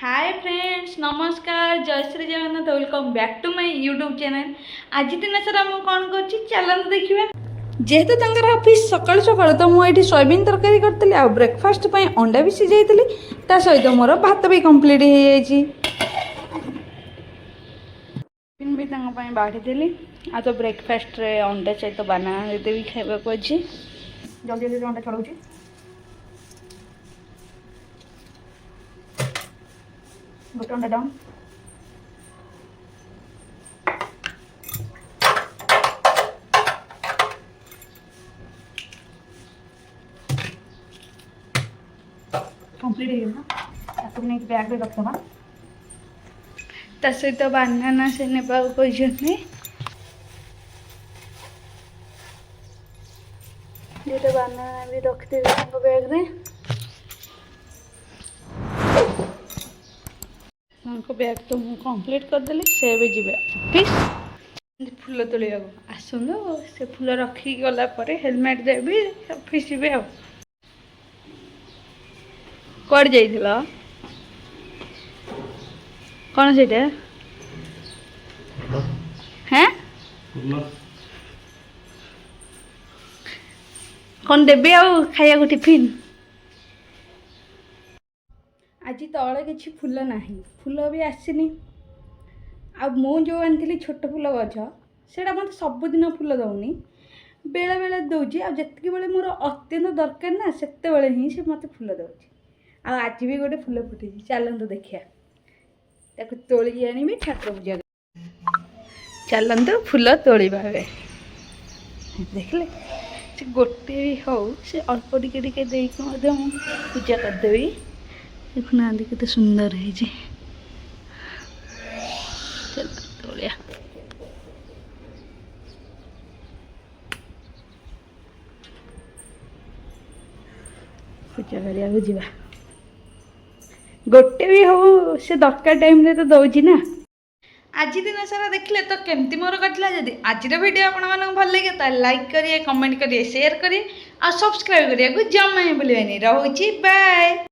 हाय friends नमस्कार जय Shri Jagannath welcome back to my YouTube channel. आज दिन सारा मुझे कौन कर चलते देखा जेहेतु तंकर ऑफिस सकाल सकाल तो मुझे सोयाबीन तरकारी करी आ ब्रेकफास्ट अंडा भी सीझाई ता सहित मोर भात भी कंप्लीट हो जाए भी बाढ़ी देली आ तो ब्रेकफास्ट रे अंडा सहित बानाना देवी खावा को अच्छी जल्दी जल्दी अंडा छड़ाऊँ गोटे अंडा डाउन कंप्लीट हो गया बैग में रखदबा ता सहित बानाना से नेबा कहते दुटा बानाना भी रखदेवी बैग में बैग तो मुझे कंप्लीट करदेली से भी जी ऑफिस फूल तोलिया आसतु से फूल रखी गला हेलमेट देवी ऑफिस जी कौड़ जा कौन से हैं कौन देवी आउ खाया को टिफिन आज तले किसी फूल ना फूल भी आसनी जो आनी छोट फूल गछ से मत सबुदिन फूल दौनी बेले बेले दौजी आतक बेले मोर अत्यंत दरकार ना से ही से मत फूल दौर आज भी गोटे फूल फुटी चलतु देखा तोली आनी ठाकुर पूजा चलतु फूल तोड़वा देखले से गोटे भी हो से अल्प टिके पूजा करदेवी देखुना केते सुंदर है जी चल तोलिया पूजा करिया बुझा गोटे भी हो से दरकार टाइम रे तो दौजी ना आज दिन सारा देखले तो केमती मोर कटला जदि आज वीडियो आपन भल लगे तो लाइक करिए कमेंट करिए शेयर करिए और सब्सक्राइब करिए जमा भूलिए रहूची बाय।